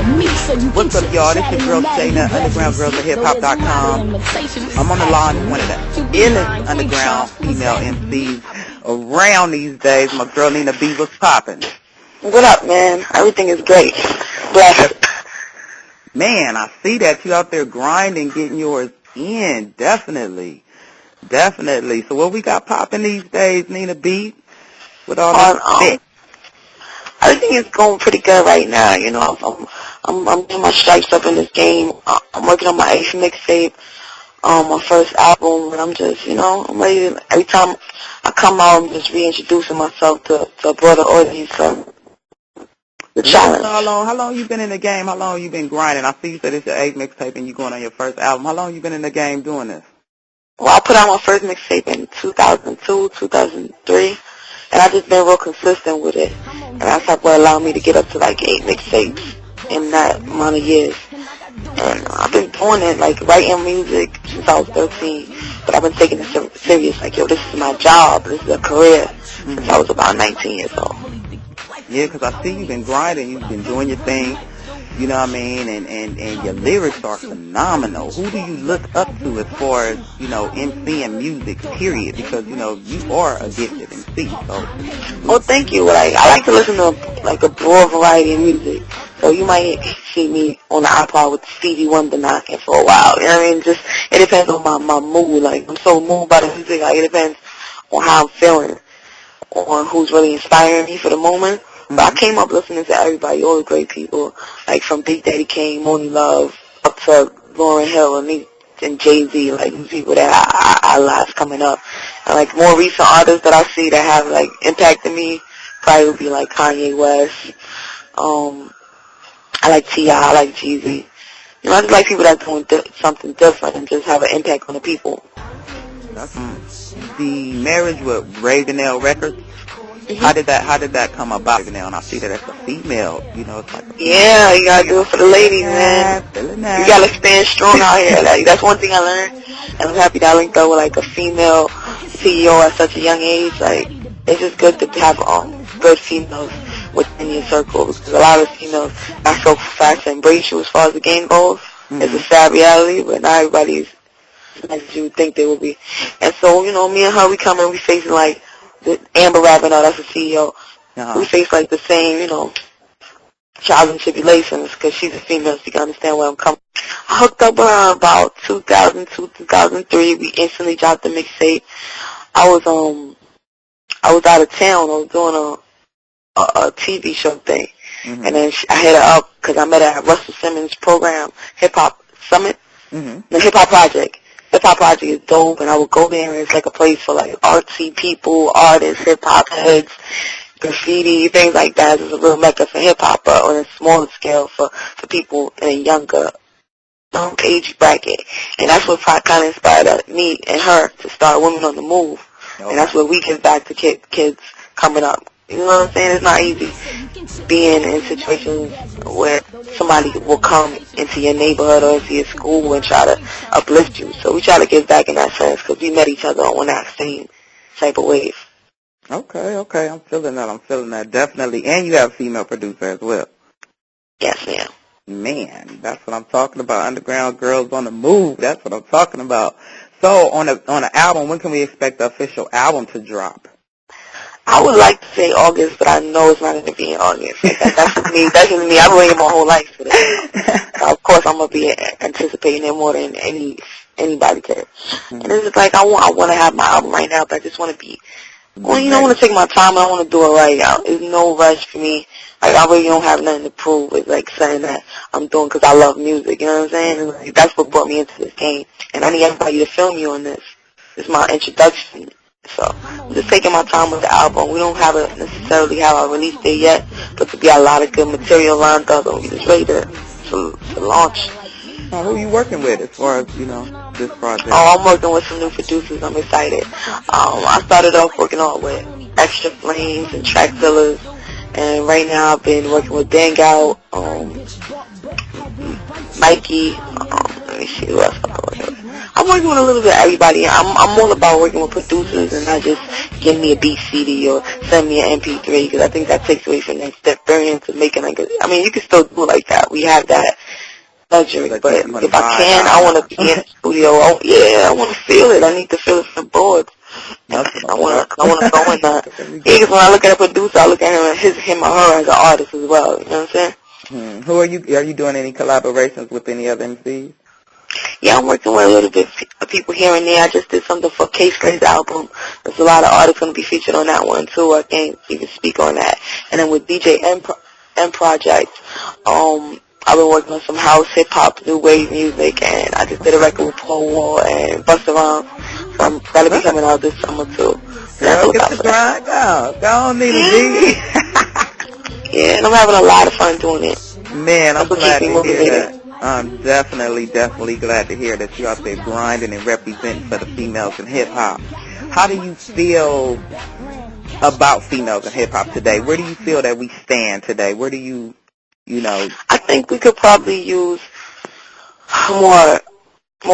What's up, y'all? This is your girl SHAY-NUTT, undergroundgirlsofhiphop.com. I'm on the line with one of the illest underground female MCs around these days. My girl Nina B. What's poppin'? What up, man? Everything is great. Blessed. Man, I see that you out there grinding, getting yours in. Definitely. So what we got popping these days, Nina B? With all this everything is going pretty good right now. You know, I'm getting my stripes up in this game. I'm working on my 8th mixtape, my first album, and I'm just, you know, I'm ready to, every time I come out, I'm just reintroducing myself to a broader audience. So the challenge. How long you been in the game? How long you been grinding? I see you said it's your 8th mixtape and you going on your first album. How long you been in the game doing this? Well, I put out my first mixtape in 2002, 2003. And I've just been real consistent with it. And that's what allowed me to get up to like 8 mixtapes in that amount of years. And I've been doing it, like writing music since I was 13. But I've been taking it serious, like, yo, this is my job, this is a career, since I was about 19 years old. Yeah, because I see you've been grinding, you've been doing your thing, you know what I mean, and your lyrics are phenomenal. Who do you look up to as far as, you know, MCing music, period? Because, you know, you are a gifted MC, so. Oh, thank you. I like to listen to, like, a broad variety of music. So you might see me on the iPod with Stevie Wonder knocking for a while. You know what I mean? Just, it depends on my mood. Like, I'm so moved by the music. Like, it depends on how I'm feeling, on who's really inspiring me for the moment. But I came up listening to everybody, all the great people, like from Big Daddy Kane, Monie Love, up to Lauryn Hill and Jay-Z, like people that I like coming up. And like more recent artists that I see that have like impacted me probably would be like Kanye West. I like T.I., I like Jeezy. You know, I just like people that doing something different and just have an impact on the people. That's the marriage with Ravenel Records. Mm-hmm. How did that come about now? And I see that it's a female, you know, it's like a yeah, you gotta do it for the ladies, man. You gotta stand strong out here. Like, that's one thing I learned, and I'm happy that I linked up with like a female CEO at such a young age. Like, it's just good to have good females within your circle, because a lot of females not so fast to embrace you as far as the game goes. Mm-hmm. It's a sad reality, but not everybody's as you would think they would be. And so, you know, me and her, we come in, we facing like Amber Ravenel, that's the CEO. Uh-huh. We face like the same, you know, trials and tribulations, because she's a female, so you can understand where I'm coming. I hooked up with her about 2002, 2003. We instantly dropped the mixtape. I was out of town. I was doing a TV show thing. Mm-hmm. And then I hit her up because I met her at Russell Simmons' program, Hip Hop Summit, the Hip Hop Project. Hip Hop Project is dope, and I would go there, and it's like a place for like artsy people, artists, hip hop heads, graffiti, things like that. It's a real mecca for hip hop, but on a smaller scale for people in a younger age bracket. And that's what kind of inspired me and her to start Women on the Move. Okay. And that's what we give back to kids coming up. You know what I'm saying? It's not easy being in situations where somebody will come into your neighborhood or into your school and try to uplift you. So we try to give back in that sense, because we met each other on that same type of wave. Okay. I'm feeling that, definitely. And you have a female producer as well. Yes, ma'am. Man, that's what I'm talking about. Underground Girls on the Move. That's what I'm talking about. So on the album, when can we expect the official album to drop? I would like to say August, but I know it's not going to be in August. That's just me. That's just me. I've been waiting my whole life for that. So of course, I'm going to be anticipating it more than anybody could. Mm-hmm. And it's just like, I want to have my album right now, but I just want to be, well, you know, I want to take my time. I want to do it right out. There's no rush for me. Like, I really don't have nothing to prove. It's like saying that I'm doing because I love music. You know what I'm saying? And like, that's what brought me into this game. And I need everybody to feel me on this. It's my introduction. So I'm just taking my time with the album. We don't necessarily have a release date yet, but to be a lot of good material lined up, and we just ready to launch. Who are you working with as far as, you know, this project? Oh, I'm working with some new producers. I'm excited. I started off working on with Extra Flames and Trackzillas, and right now I've been working with Dangout, Mikey, me see who else I'm working with. I'm working with a little bit of everybody. I'm all about working with producers and not just give me a beat CD or send me an MP3, because I think that takes away from that experience of making like I mean, you can still do it like that. We have that luxury, but if I can, I want to be in the studio. Oh, yeah, I want to feel it. I need to feel it from the boards. I want to go in that. Yeah, because when I look at a producer, I look at him or her as an artist as well. You know what I'm saying? Who are you doing any collaborations with any other MCs? Yeah, I'm working with a little bit of people here and there. I just did something for K-Slay's album. There's a lot of artists going to be featured on that one, too. I can't even speak on that. And then with DJ M Project, I've been working on some house, hip-hop, new wave music, and I just did a record with Paul Wall and Busta Rhymes. So I'm going to be coming out this summer, too. Girl, get the grind out. Go on, need a beat. Yeah, and I'm having a lot of fun doing it. Man, I'm glad to hear that. I'm definitely glad to hear that you're out there grinding and representing for the females in hip-hop. How do you feel about females in hip-hop today? Where do you feel that we stand today? Where do you know? I think we could probably use more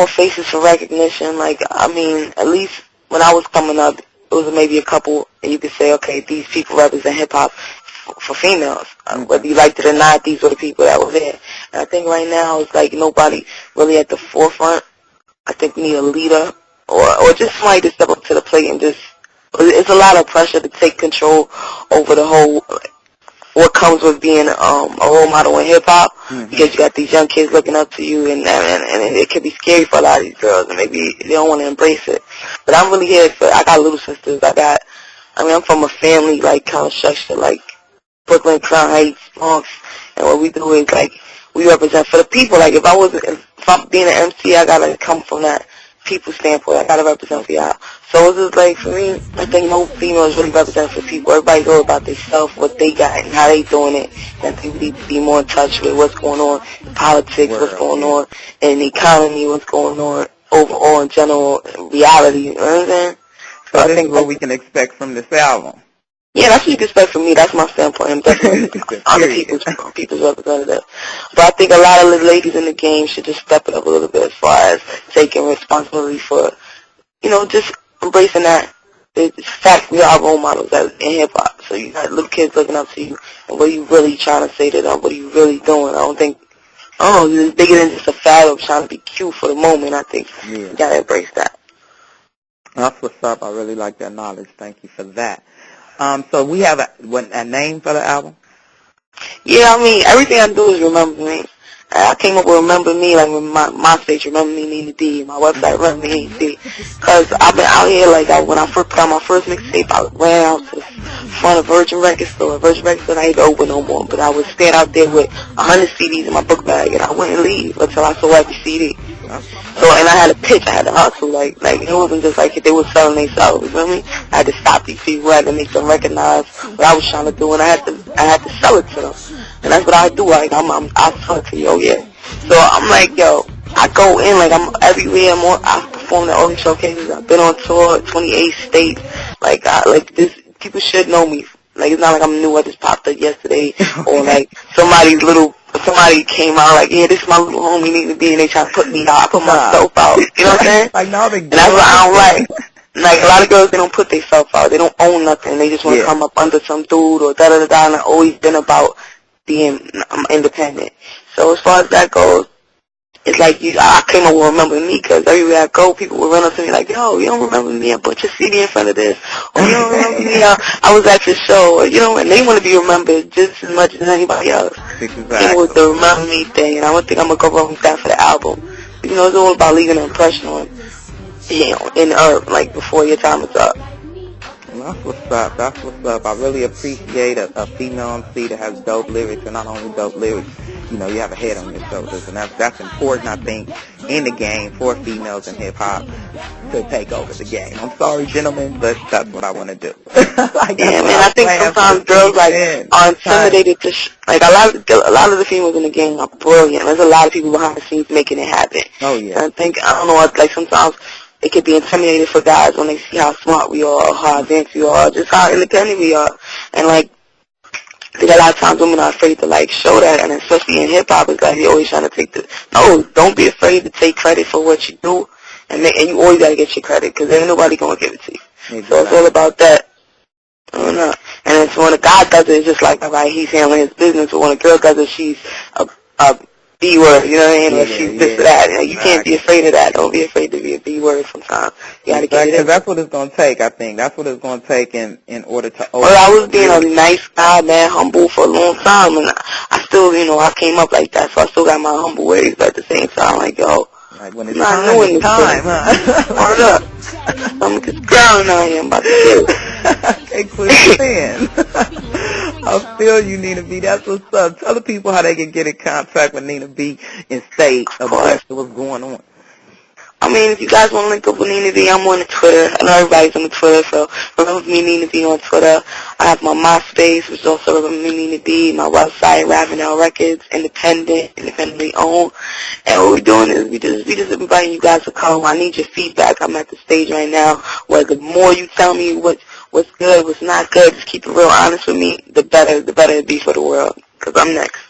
faces for recognition. Like, I mean, at least when I was coming up, it was maybe a couple, and you could say, okay, these people represent hip-hop for females. Whether you liked it or not, these were the people that were there. And I think right now it's like nobody really at the forefront. I think we need a leader or just somebody to step up to the plate and just, it's a lot of pressure to take control over the whole, what comes with being a role model in hip-hop, because you got these young kids looking up to you, and it can be scary for a lot of these girls, and maybe they don't want to embrace it. But I'm really here for, I got little sisters, I'm from a family, like, kind of structure, like, Brooklyn, Crown Heights, Bronx, and what we do is, like, we represent for the people. Like, if I'm being an MC, I gotta come from that people standpoint. I gotta represent for y'all. So it's just like, for me, I think most females really represent for people. Everybody's all about themselves, what they got, and how they doing it. And I think we need to be more in touch with what's going on in politics, what's going on in the economy, what's going on overall in general reality. You know what I'm saying? So I think what we can expect from this album. Yeah, that's what you can expect from me. That's my standpoint. I'm definitely other people's representative. But I think a lot of the ladies in the game should just step it up a little bit as far as taking responsibility for, just embracing that. The fact we are role models in hip-hop. So you got little kids looking up to you, and what are you really trying to say to them? What are you really doing? I don't know, it's bigger than just a fad of trying to be cute for the moment. I think you got to embrace that. That's what's up. I really like that knowledge. Thank you for that. So we have a name for the album? Yeah, I mean, everything I do is Remember Me. I came up with Remember Me, like with my stage, Remember Me, Nina D, my website, Remember Me, Nina D. Because I've been out here, like, when I first put out my first mixtape, I ran out to the front of Virgin Records Store. Virgin Records Store, I ain't open no more, but I would stand out there with 100 CDs in my book bag, and I wouldn't leave until I sold every CD. So, and I had a pitch, I had to hustle, like it wasn't just like if they were selling themselves, you feel me? I had to stop these people, I had to make them recognize what I was trying to do, and I had to sell it to them. And that's what I do, like, I'll sell it to you, yeah. So I'm like, yo, I go in, like, I'm everywhere, I perform at all these showcases, I've been on tour, 28 states, like this, people should know me. Like, it's not like I'm new, I just popped up yesterday, or like somebody came out like, yeah, this is my little homie, need to be, and they try to put me out. I put myself out. You know what I'm saying? Like, no, and that's what I don't like. Like, a lot of girls, they don't put themselves out. They don't own nothing. They just want to come up under some dude or da-da-da-da, and I've always been about being independent. So as far as that goes, it's like I came up with Remember Me, because everywhere I go, people will run up to me like, yo, you don't remember me? I put your CD in front of this. Or you don't remember me? I was at your show. Or, and they want to be remembered just as much as anybody else. Exactly. Came with the Remember Me thing, and I don't think I'm going to go wrong with that for the album. It's all about leaving an impression on, in the earth, like, before your time is up. Well, that's what's up. That's what's up. I really appreciate a female MC that has dope lyrics, and not only dope lyrics, you have a head on your shoulders, and that's important, I think, in the game for females in hip-hop to take over the game. I'm sorry, gentlemen, but that's what I want to do. I think sometimes girls, like, are intimidated to, like, a lot of the females in the game are brilliant. There's a lot of people behind the scenes making it happen. Oh, yeah. And I don't know, like, sometimes it could be intimidating for guys when they see how smart we are, how advanced we are, just how independent we are. And, like, I think a lot of times women are afraid to like show that, and especially in hip hop, it's like you're always trying to take no, don't be afraid to take credit for what you do, and you always gotta get your credit, because ain't nobody gonna give it to you. Exactly. So it's all about that. I don't know. And it's when a guy does it, it's just like, all right, he's handling his business, but when a girl does it, she's a B-word, you know what I mean? Or she's this or that. You can't be afraid of that. Don't be afraid to be a B-word sometimes. You gotta get it in. Because that's what it's gonna take, I think. That's what it's gonna take in order to Well, I was being a nice guy, man, humble for a long time, and I still, you know, I came up like that, so I still got my humble ways, but at the same time, like, yo, like when it's time, huh? Hold up. I'm just grounding on you. I'm about to do it. Okay, quit saying. I feel you, Nina B. That's what's up. Tell the people how they can get in contact with Nina B and stay abreast of what's going on. I mean, if you guys want to link up with Nina B, I'm on the Twitter. I know everybody's on the Twitter, so remember me, Nina B, on Twitter. I have my MySpace, which is also remember me, Nina B. My website, Ravenel Records, independently owned. And what we're doing is we just inviting you guys to come. I need your feedback. I'm at the stage right now where the more you tell me what's good, what's not good, just keep it real honest with me, the better it'd be for the world. Because I'm next.